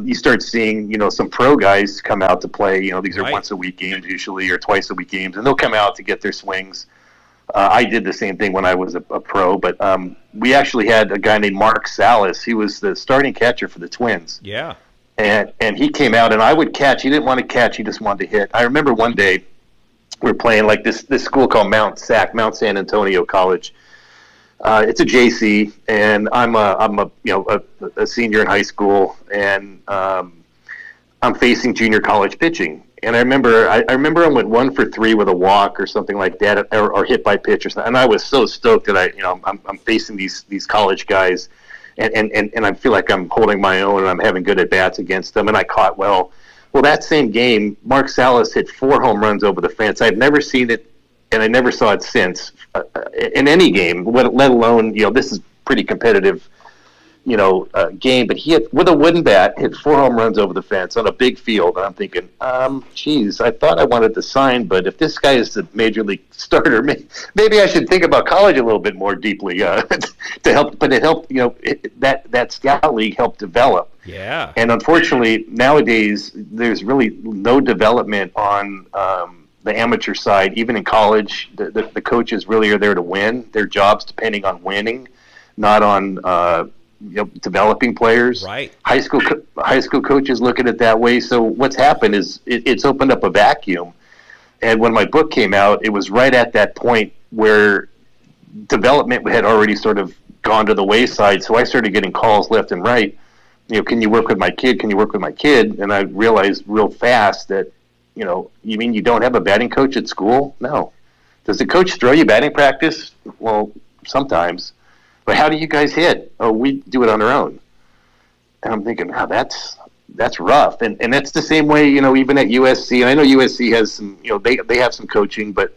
you start seeing, some pro guys come out to play. These are right. once a week games usually, or twice a week games, and they'll come out to get their swings. I did the same thing when I was a pro, but we actually had a guy named Mark Salas. He was the starting catcher for the Twins. Yeah. And he came out, and I would catch. He didn't want to catch. He just wanted to hit. I remember one day we're playing like this school called Mount San Antonio College. It's a JC, and I'm a senior in high school, and I'm facing junior college pitching. And I remember I went 1 for 3 with a walk or something like that, or hit by pitch or something. And I was so stoked that I'm facing these college guys, and I feel like I'm holding my own and I'm having good at bats against them. And I caught well. Well, that same game, Mark Salas hit 4 home runs over the fence. I've never seen it, and I never saw it since in any game. Let alone this is pretty competitive. Game, but he hit with a wooden bat, hit 4 home runs over the fence on a big field. And I'm thinking, geez, I thought I wanted to sign, but if this guy is the major league starter, maybe I should think about college a little bit more deeply to help. But it helped, that scout league helped develop. Yeah. And unfortunately, nowadays there's really no development on the amateur side. Even in college, the coaches really are there to win. Their job's depending on winning, not on developing players. Right. High school coaches look at it that way. So what's happened is it's opened up a vacuum. And when my book came out, it was right at that point where development had already sort of gone to the wayside. So I started getting calls left and right. Can you work with my kid? Can you work with my kid? And I realized real fast that, you mean you don't have a batting coach at school? No. Does the coach throw you batting practice? Well, sometimes. But how do you guys hit? Oh, we do it on our own. And I'm thinking, wow, that's rough. And that's the same way, even at USC. And I know USC has some, they have some coaching, but,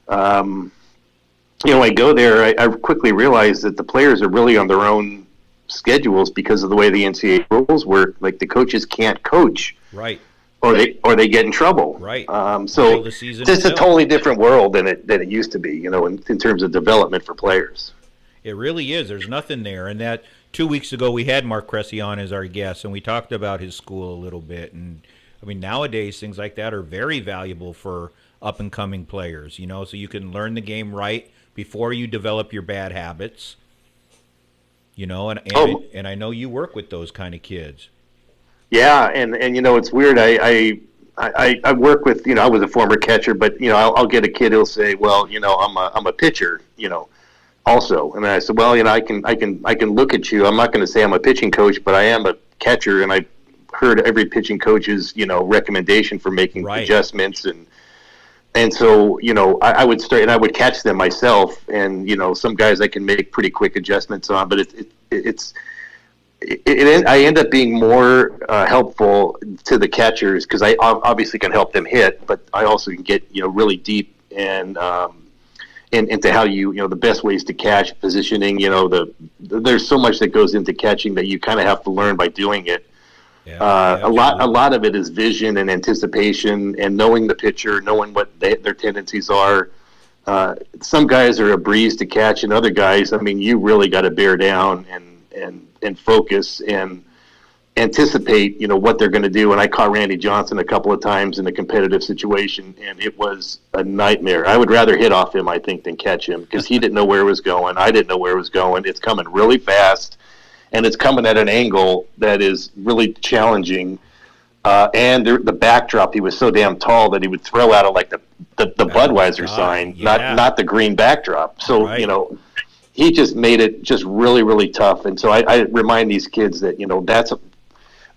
I go there, I quickly realize that the players are really on their own schedules because of the way the NCAA rules work. Like the coaches can't coach. Right. Or they get in trouble. Right. So it's just a totally different world than it used to be, in terms of development for players. It really is. There's nothing there. And that 2 weeks ago we had Mark Cressy on as our guest, and we talked about his school a little bit. And I mean, nowadays things like that are very valuable for up and coming players. So you can learn the game right before you develop your bad habits. And I know you work with those kind of kids. Yeah, and it's weird. I work with I was a former catcher, but I'll get a kid who'll say, well, I'm a pitcher, also. And I said, well, I can look at you. I'm not going to say I'm a pitching coach, but I am a catcher, and I heard every pitching coach's recommendation for making adjustments, and so I would start and I would catch them myself, and some guys I can make pretty quick adjustments on, but I end up being more helpful to the catchers because I obviously can help them hit, but I also can get really deep and into how the best ways to catch, positioning. There's so much that goes into catching that you kind of have to learn by doing it. A lot of it is vision and anticipation and knowing the pitcher, knowing what their tendencies are. Some guys are a breeze to catch, and other guys, you really got to bear down and focus and anticipate, what they're going to do. And I caught Randy Johnson a couple of times in a competitive situation, and it was a nightmare. I would rather hit off him, I think, than catch him because he didn't know where it was going. I didn't know where it was going. It's coming really fast, and it's coming at an angle that is really challenging. And the backdrop, he was so damn tall that he would throw out of like the Budweiser sign, not the green backdrop. So, he just made it just really, really tough. And so I remind these kids that,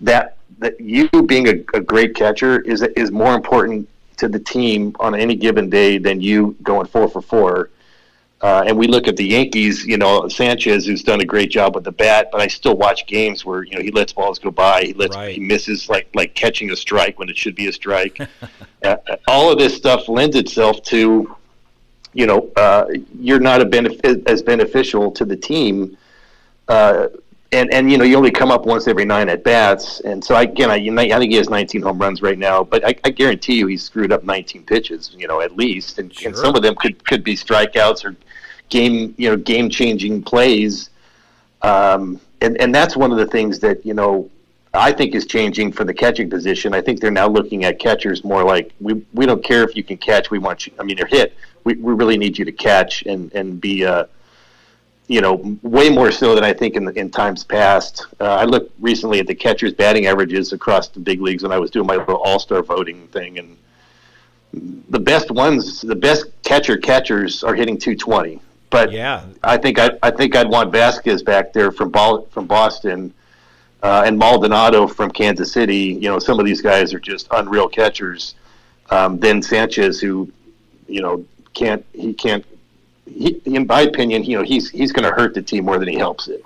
that you being a great catcher is more important to the team on any given day than you going 4 for 4. And we look at the Yankees, Sanchez, who's done a great job with the bat, but I still watch games where, he lets balls go by. He misses like catching a strike when it should be a strike. All of this stuff lends itself to, you're not as beneficial to the team. And you only come up once every 9 at bats. And so I think he has 19 home runs right now, but I guarantee you he's screwed up 19 pitches, at least. And some of them could be strikeouts or game changing plays. And that's one of the things that, I think is changing for the catching position. I think they're now looking at catchers more like, we don't care if you can catch. We want you, they're hit. We really need you to catch and be, way more so than I think in times past. I looked recently at the catchers' batting averages across the big leagues when I was doing my little all-star voting thing, and the best ones, the best catchers are hitting 220. But Yeah, I think I'd want Vasquez back there from Boston, and Maldonado from Kansas City. Some of these guys are just unreal catchers. Then Sanchez, who can't in my opinion, he's going to hurt the team more than he helps it.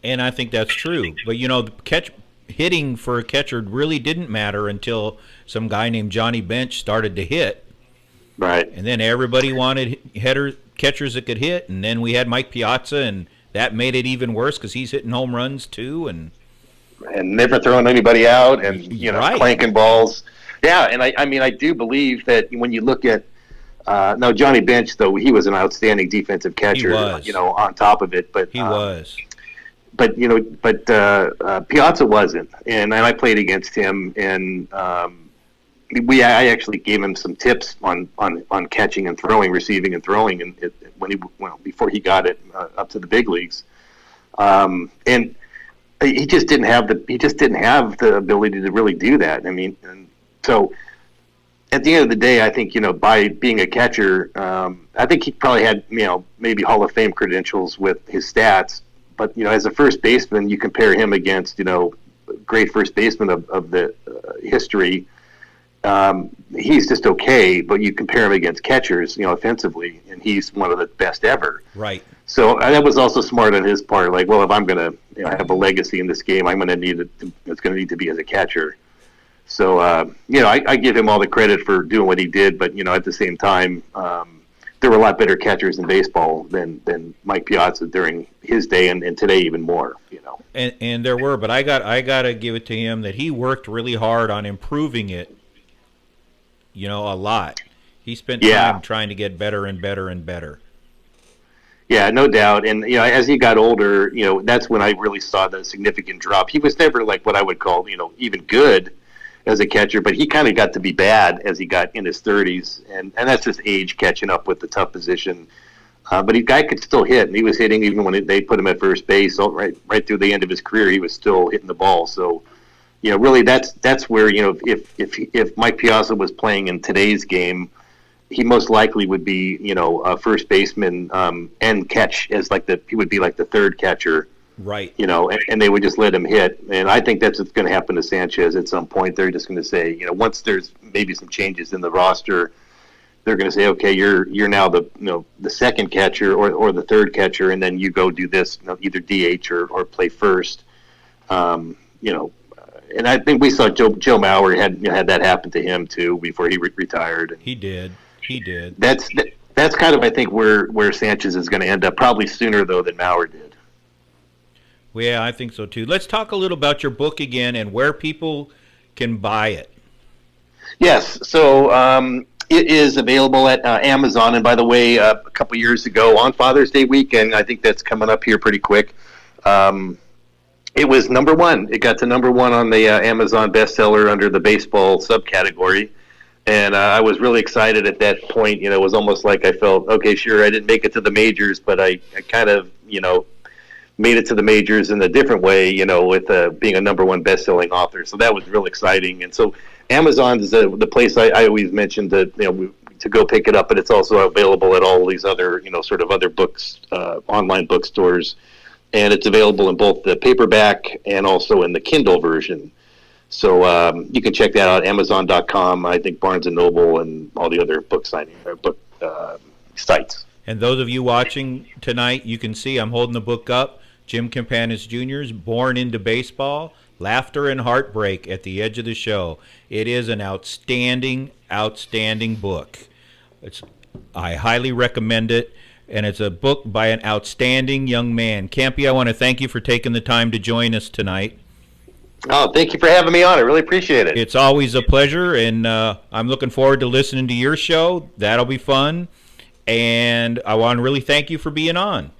and I think that's true. But the hitting for a catcher really didn't matter until some guy named Johnny Bench started to hit, Right. and then everybody wanted catchers that could hit, and then we had Mike Piazza, and that made it even worse because he's hitting home runs too, and never throwing anybody out, and Right. clanking balls. Yeah, and I mean I do believe that when you look at now Johnny Bench, though, he was an outstanding defensive catcher. He was. On top of it, but he was. But Piazza wasn't, and I played against him, and I actually gave him some tips on catching and throwing, receiving and throwing, and before he got it up to the big leagues, and he just didn't have the ability to really do that. I mean, and so at the end of the day, I think by being a catcher, I think he probably had maybe Hall of Fame credentials with his stats. But as a first baseman, you compare him against great first baseman of the history. He's just okay, but you compare him against catchers, offensively, and he's one of the best ever. Right. So that was also smart on his part. Like, well, if I'm going to have a legacy in this game, I'm going to need it. It's going to need to be as a catcher. So I give him all the credit for doing what he did, but at the same time, there were a lot better catchers in baseball than Mike Piazza during his day, and today even more. And there were, but I gotta give it to him that he worked really hard on improving it. A lot. He spent time trying to get better and better and better. Yeah, no doubt. And as he got older, that's when I really saw the significant drop. He was never like what I would call, even good as a catcher, but he kind of got to be bad as he got in his 30s, and that's just age catching up with the tough position. But the guy could still hit, and he was hitting even when they put him at first base. So right through the end of his career, he was still hitting the ball. So, really, that's where if Mike Piazza was playing in today's game, he most likely would be a first baseman and catch as he would be like the third catcher. Right. And they would just let him hit. And I think that's what's going to happen to Sanchez at some point. They're just going to say, once there's maybe some changes in the roster, they're going to say, okay, you're now the second catcher or the third catcher, and then you go do this, either DH or play first. And I think we saw Joe Mauer had that happen to him too before he retired. He did. That's kind of, I think, where Sanchez is going to end up, probably sooner though than Mauer did. Well, yeah, I think so too. Let's talk a little about your book again and where people can buy it. Yes, so it is available at Amazon. And by the way, a couple years ago on Father's Day weekend, I think that's coming up here pretty quick. It was number one. It got to number one on the Amazon bestseller under the baseball subcategory. And I was really excited at that point. It was almost like I felt, okay, sure, I didn't make it to the majors, but I kind of, made it to the majors in a different way, with being a number one best-selling author. So that was real exciting. And so Amazon is the place I always mentioned to go pick it up, but it's also available at all these other, sort of other books, online bookstores. And it's available in both the paperback and also in the Kindle version. So you can check that out, Amazon.com, I think Barnes & Noble, and all the other book sites. And those of you watching tonight, you can see I'm holding the book up. Jim Campanis Jr.'s Born into Baseball, Laughter and Heartbreak at the Edge of the Show. It is an outstanding, outstanding book. I highly recommend it, and it's a book by an outstanding young man. Campy, I want to thank you for taking the time to join us tonight. Oh, thank you for having me on. I really appreciate it. It's always a pleasure, and I'm looking forward to listening to your show. That'll be fun. And I want to really thank you for being on.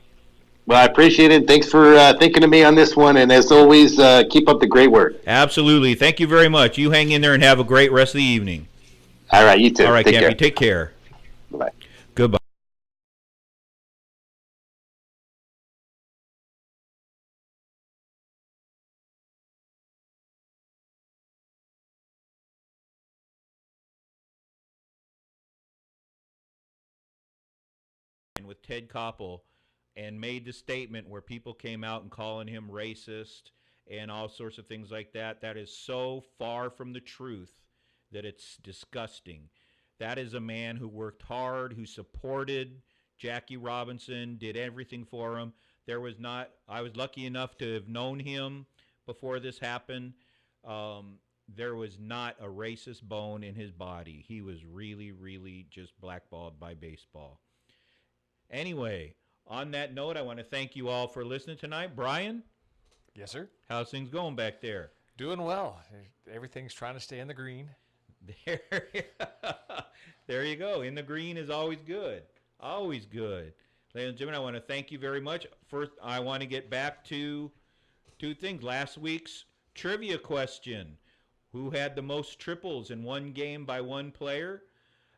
Well, I appreciate it. Thanks for thinking of me on this one. And as always, keep up the great work. Absolutely. Thank you very much. You hang in there and have a great rest of the evening. All right, you too. All right, Take Campy, care. take care. Bye. Goodbye. with Ted Koppel and made the statement where people came out and calling him racist and all sorts of things like that. That is so far from the truth that it's disgusting. That is a man who worked hard, who supported Jackie Robinson, did everything for him. I was lucky enough to have known him before this happened. There was not a racist bone in his body. He was really, really just blackballed by baseball. Anyway, on that note, I want to thank you all for listening tonight. Brian, Yes, sir. how's things going back there? Doing well. Everything's trying to stay in the green. There you go. In the green is always good. Always good. Ladies and gentlemen, I want to thank you very much. First, I want to get back to two things. Last week's trivia question. Who had the most triples in one game by one player?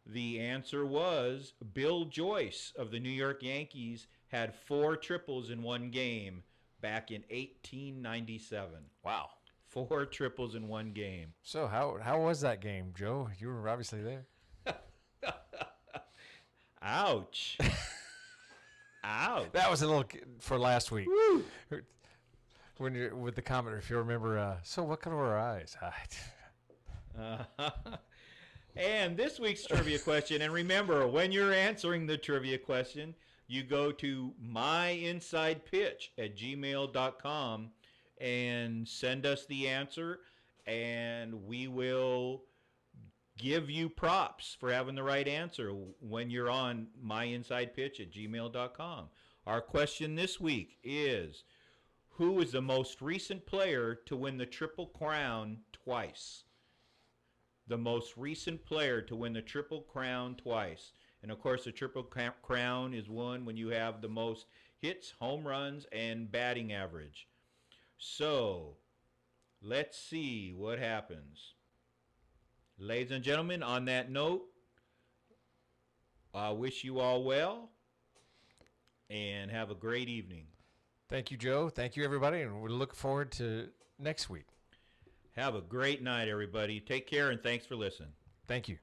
The answer was Bill Joyce of the New York Yankees had 4 triples in one game back in 1897. Wow. 4 triples in one game. So how was that game, Joe? You were obviously there. Ouch. Ouch. That was a little for last week. When you're with the commenter, if you remember, so what color are our eyes? And this week's trivia question, and remember, when you're answering the trivia question, you go to myinsidepitch@gmail.com and send us the answer, and we will give you props for having the right answer when you're on myinsidepitch@gmail.com. Our question this week is, who is the most recent player to win the Triple Crown twice? The most recent player to win the Triple Crown twice. And of course, the Triple Crown is won when you have the most hits, home runs, and batting average. So, let's see what happens. Ladies and gentlemen, on that note, I wish you all well and have a great evening. Thank you, Joe. Thank you, everybody, and we look forward to next week. Have a great night, everybody. Take care, and thanks for listening. Thank you.